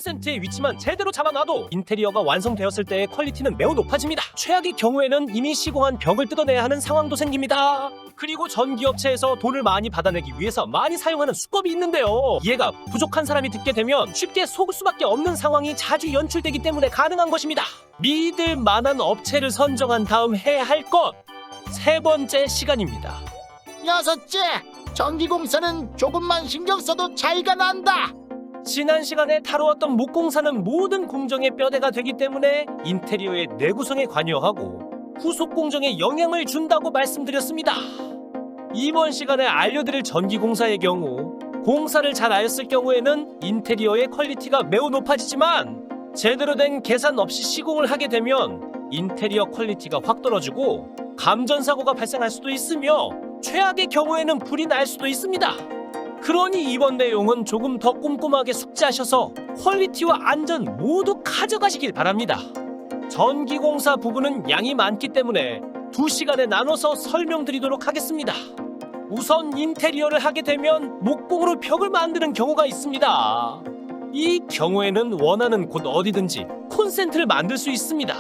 콘센트의 위치만 제대로 잡아놔도 인테리어가 완성되었을 때의 퀄리티는 매우 높아집니다. 최악의 경우에는 이미 시공한 벽을 뜯어내야 하는 상황도 생깁니다. 그리고 전기업체에서 돈을 많이 받아내기 위해서 많이 사용하는 수법이 있는데요. 이해가 부족한 사람이 듣게 되면 쉽게 속을 수밖에 없는 상황이 자주 연출되기 때문에 가능한 것입니다. 믿을 만한 업체를 선정한 다음 해야 할 것, 세 번째 시간입니다. 여섯째, 전기공사는 조금만 신경 써도 차이가 난다. 지난 시간에 다루었던 목공사는 모든 공정의 뼈대가 되기 때문에 인테리어의 내구성에 관여하고 후속 공정에 영향을 준다고 말씀드렸습니다. 이번 시간에 알려드릴 전기공사의 경우 공사를 잘 알았을 경우에는 인테리어의 퀄리티가 매우 높아지지만 제대로 된 계산 없이 시공을 하게 되면 인테리어 퀄리티가 확 떨어지고 감전사고가 발생할 수도 있으며 최악의 경우에는 불이 날 수도 있습니다. 그러니 이번 내용은 조금 더 꼼꼼하게 숙지하셔서 퀄리티와 안전 모두 가져가시길 바랍니다. 전기공사 부분은 양이 많기 때문에 2시간에 나눠서 설명드리도록 하겠습니다. 우선 인테리어를 하게 되면 목공으로 벽을 만드는 경우가 있습니다. 이 경우에는 원하는 곳 어디든지 콘센트를 만들 수 있습니다.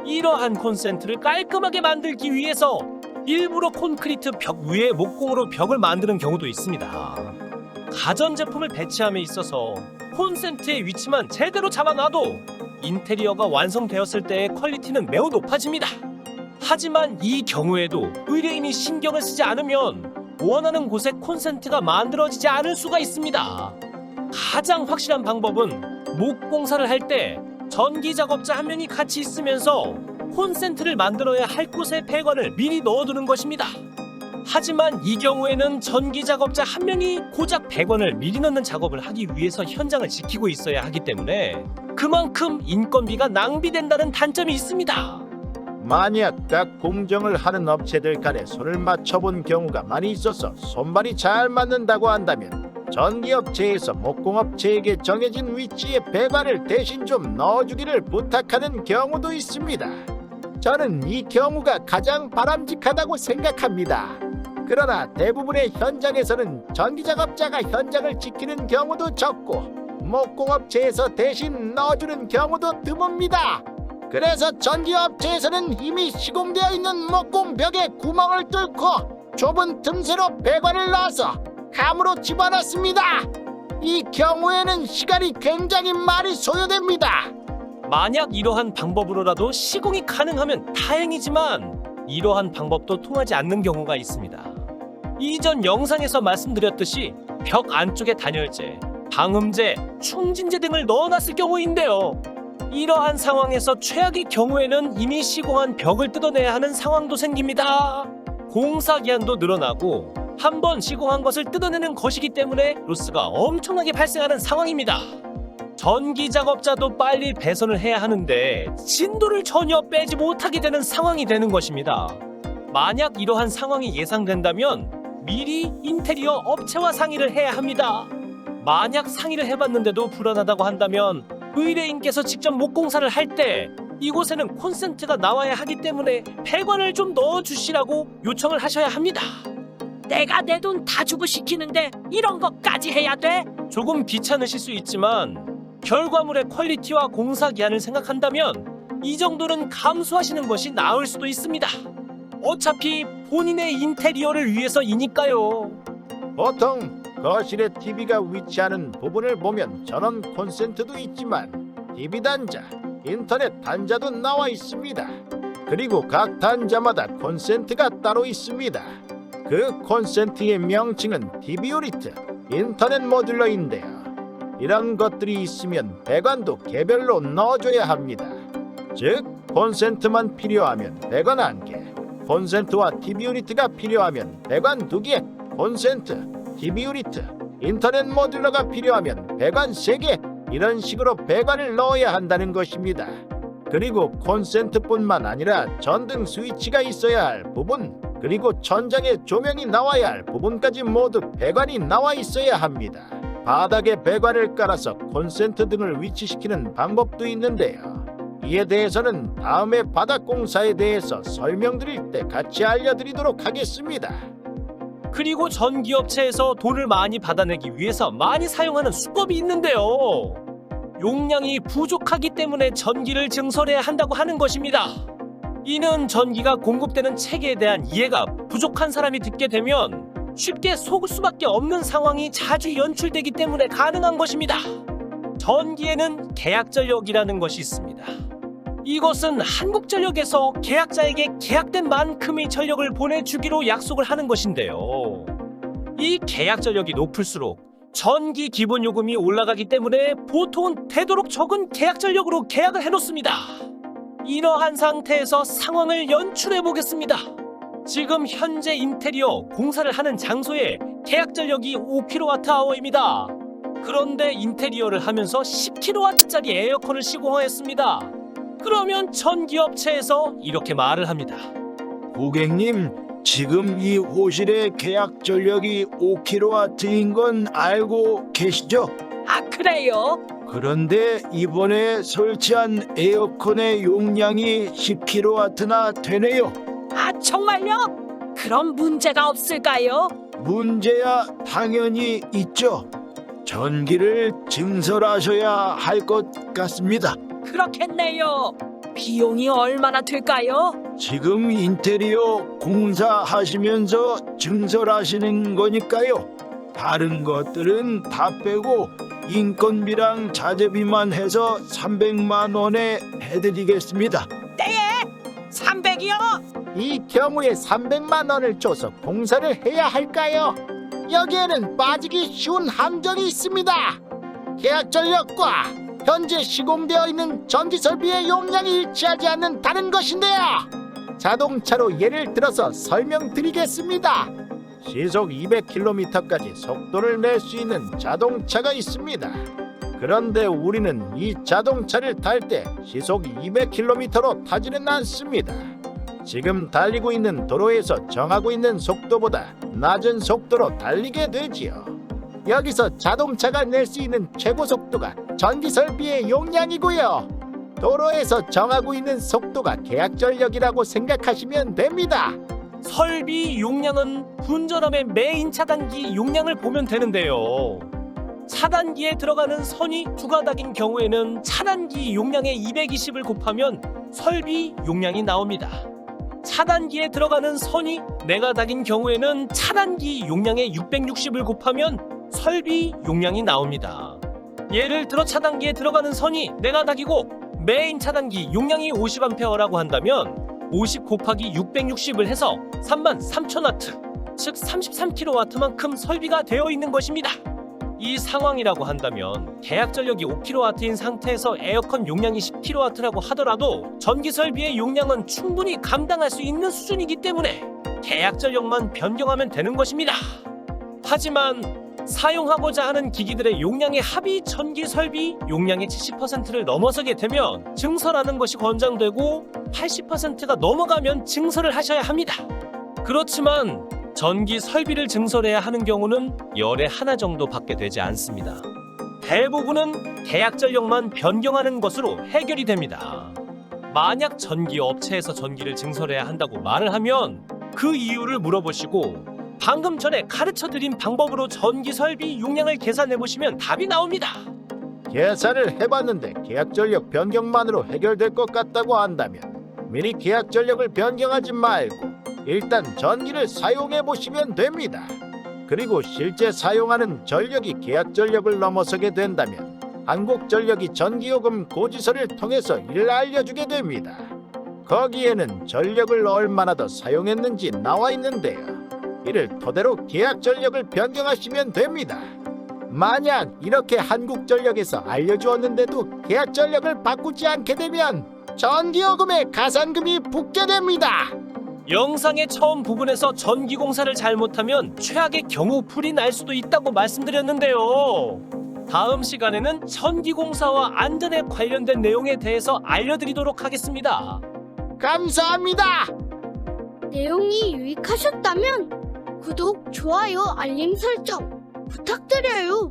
이러한 콘센트를 깔끔하게 만들기 위해서 일부러 콘크리트 벽 위에 목공으로 벽을 만드는 경우도 있습니다. 가전제품을 배치함에 있어서 콘센트의 위치만 제대로 잡아놔도 인테리어가 완성되었을 때의 퀄리티는 매우 높아집니다. 하지만 이 경우에도 의뢰인이 신경을 쓰지 않으면 원하는 곳에 콘센트가 만들어지지 않을 수가 있습니다. 가장 확실한 방법은 목공사를 할 때 전기작업자 한 명이 같이 있으면서 콘센트를 만들어야 할 곳에 배관을 미리 넣어두는 것입니다. 하지만 이 경우에는 전기작업자 한 명이 고작 배관을 미리 넣는 작업을 하기 위해서 현장을 지키고 있어야 하기 때문에 그만큼 인건비가 낭비된다는 단점이 있습니다. 만약 각 공정을 하는 업체들 간에 손을 맞춰본 경우가 많이 있어서 손발이 잘 맞는다고 한다면 전기업체에서 목공업체에게 정해진 위치에 배관을 대신 좀 넣어주기를 부탁하는 경우도 있습니다. 저는 이 경우가 가장 바람직하다고 생각합니다. 그러나 대부분의 현장에서는 전기작업자가 현장을 지키는 경우도 적고 목공업체에서 대신 넣어주는 경우도 드뭅니다. 그래서 전기업체에서는 이미 시공되어 있는 목공벽에 구멍을 뚫고 좁은 틈새로 배관을 넣어서 감으로 집어넣습니다. 이 경우에는 시간이 굉장히 많이 소요됩니다. 만약 이러한 방법으로라도 시공이 가능하면 다행이지만 이러한 방법도 통하지 않는 경우가 있습니다. 이전 영상에서 말씀드렸듯이 벽 안쪽에 단열재, 방음제, 충진제 등을 넣어놨을 경우인데요. 이러한 상황에서 최악의 경우에는 이미 시공한 벽을 뜯어내야 하는 상황도 생깁니다. 공사 기한도 늘어나고 한 번 시공한 것을 뜯어내는 것이기 때문에 로스가 엄청나게 발생하는 상황입니다. 전기 작업자도 빨리 배선을 해야 하는데 진도를 전혀 빼지 못하게 되는 상황이 되는 것입니다. 만약 이러한 상황이 예상된다면 미리 인테리어 업체와 상의를 해야 합니다. 만약 상의를 해봤는데도 불안하다고 한다면 의뢰인께서 직접 목공사를 할 때 이곳에는 콘센트가 나와야 하기 때문에 배관을 좀 넣어주시라고 요청을 하셔야 합니다. 내가 내 돈 다 주고 시키는데 이런 것까지 해야 돼? 조금 귀찮으실 수 있지만 결과물의 퀄리티와 공사 기한을 생각한다면 이 정도는 감수하시는 것이 나을 수도 있습니다. 어차피 본인의 인테리어를 위해서이니까요. 보통 거실에 TV가 위치하는 부분을 보면 전원 콘센트도 있지만 TV 단자, 인터넷 단자도 나와 있습니다. 그리고 각 단자마다 콘센트가 따로 있습니다. 그 콘센트의 명칭은 TV 유니트, 인터넷 모듈러인데요. 이런 것들이 있으면 배관도 개별로 넣어줘야 합니다. 즉 콘센트만 필요하면 배관 1개, 콘센트와 TV 유니트가 필요하면 배관 2개, 콘센트, TV 유니트, 인터넷 모듈러가 필요하면 배관 3개, 이런 식으로 배관을 넣어야 한다는 것입니다. 그리고 콘센트뿐만 아니라 전등 스위치가 있어야 할 부분, 그리고 천장에 조명이 나와야 할 부분까지 모두 배관이 나와 있어야 합니다. 바닥에 배관을 깔아서 콘센트 등을 위치시키는 방법도 있는데요. 이에 대해서는 다음에 바닥 공사에 대해서 설명드릴 때 같이 알려드리도록 하겠습니다. 그리고 전기업체에서 돈을 많이 받아내기 위해서 많이 사용하는 수법이 있는데요. 용량이 부족하기 때문에 전기를 증설해야 한다고 하는 것입니다. 이는 전기가 공급되는 체계에 대한 이해가 부족한 사람이 듣게 되면 쉽게 속을 수밖에 없는 상황이 자주 연출되기 때문에 가능한 것입니다. 전기에는 계약전력이라는 것이 있습니다. 이것은 한국전력에서 계약자에게 계약된 만큼의 전력을 보내주기로 약속을 하는 것인데요. 이 계약전력이 높을수록 전기 기본요금이 올라가기 때문에 보통은 되도록 적은 계약전력으로 계약을 해놓습니다. 이러한 상태에서 상황을 연출해 보겠습니다. 지금 현재 인테리어 공사를 하는 장소에 계약전력이 5kWh입니다. 그런데 인테리어를 하면서 10kW짜리 에어컨을 시공하였습니다. 그러면 전기업체에서 이렇게 말을 합니다. 고객님, 지금 이 호실의 계약 전력이 5kW인 건 알고 계시죠? 아, 그래요? 그런데 이번에 설치한 에어컨의 용량이 10kW나 되네요. 아, 정말요? 그럼 문제가 없을까요? 문제야 당연히 있죠. 전기를 증설하셔야 할 것 같습니다. 그렇겠네요. 비용이 얼마나 들까요? 지금 인테리어 공사하시면서 증설하시는 거니까요. 다른 것들은 다 빼고 인건비랑 자재비만 해서 300만 원에 해드리겠습니다. 300이요? 이 경우에 300만 원을 줘서 공사를 해야 할까요? 여기에는 빠지기 쉬운 함정이 있습니다. 계약 전력과 현재 시공되어 있는 전기 설비의 용량이 일치하지 않는다는 것인데요. 자동차로 예를 들어서 설명드리겠습니다. 시속 200km까지 속도를 낼 수 있는 자동차가 있습니다. 그런데 우리는 이 자동차를 탈 때 시속 200km로 타지는 않습니다. 지금 달리고 있는 도로에서 정하고 있는 속도보다 낮은 속도로 달리게 되지요. 여기서 자동차가 낼 수 있는 최고 속도가 전기 설비의 용량이고요. 도로에서 정하고 있는 속도가 계약 전력이라고 생각하시면 됩니다. 설비 용량은 분전함의 메인 차단기 용량을 보면 되는데요. 차단기에 들어가는 선이 두 가닥인 경우에는 차단기 용량의 220을 곱하면 설비 용량이 나옵니다. 차단기에 들어가는 선이 네 가닥인 경우에는 차단기 용량의 660을 곱하면 설비 용량이 나옵니다. 예를 들어 차단기에 들어가는 선이 네 가닥이고 메인 차단기 용량이 50A라고 한다면 50 곱하기 660을 해서 33,000W, 즉 33kW만큼 설비가 되어 있는 것입니다. 이 상황이라고 한다면 계약 전력이 5kW인 상태에서 에어컨 용량이 10kW라고 하더라도 전기 설비의 용량은 충분히 감당할 수 있는 수준이기 때문에 계약 전력만 변경하면 되는 것입니다. 하지만 사용하고자 하는 기기들의 용량의 합이 전기 설비 용량의 70%를 넘어서게 되면 증설하는 것이 권장되고 80%가 넘어가면 증설을 하셔야 합니다. 그렇지만 전기 설비를 증설해야 하는 경우는 열에 하나 정도밖에 되지 않습니다. 대부분은 계약 전력만 변경하는 것으로 해결이 됩니다. 만약 전기 업체에서 전기를 증설해야 한다고 말을 하면 그 이유를 물어보시고 방금 전에 가르쳐드린 방법으로 전기 설비 용량을 계산해 보시면 답이 나옵니다. 계산을 해봤는데 계약 전력 변경만으로 해결될 것 같다고 한다면 미리 계약 전력을 변경하지 말고 일단 전기를 사용해 보시면 됩니다. 그리고 실제 사용하는 전력이 계약 전력을 넘어서게 된다면 한국전력이 전기요금 고지서를 통해서 이를 알려주게 됩니다. 거기에는 전력을 얼마나 더 사용했는지 나와 있는데요. 이를 토대로 계약 전력을 변경하시면 됩니다. 만약 이렇게 한국전력에서 알려주었는데도 계약 전력을 바꾸지 않게 되면 전기요금에 가산금이 붙게 됩니다. 영상의 처음 부분에서 전기 공사를 잘못하면 최악의 경우 불이 날 수도 있다고 말씀드렸는데요. 다음 시간에는 전기 공사와 안전에 관련된 내용에 대해서 알려드리도록 하겠습니다. 감사합니다. 내용이 유익하셨다면 구독, 좋아요, 알림 설정 부탁드려요.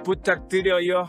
부탁드려요.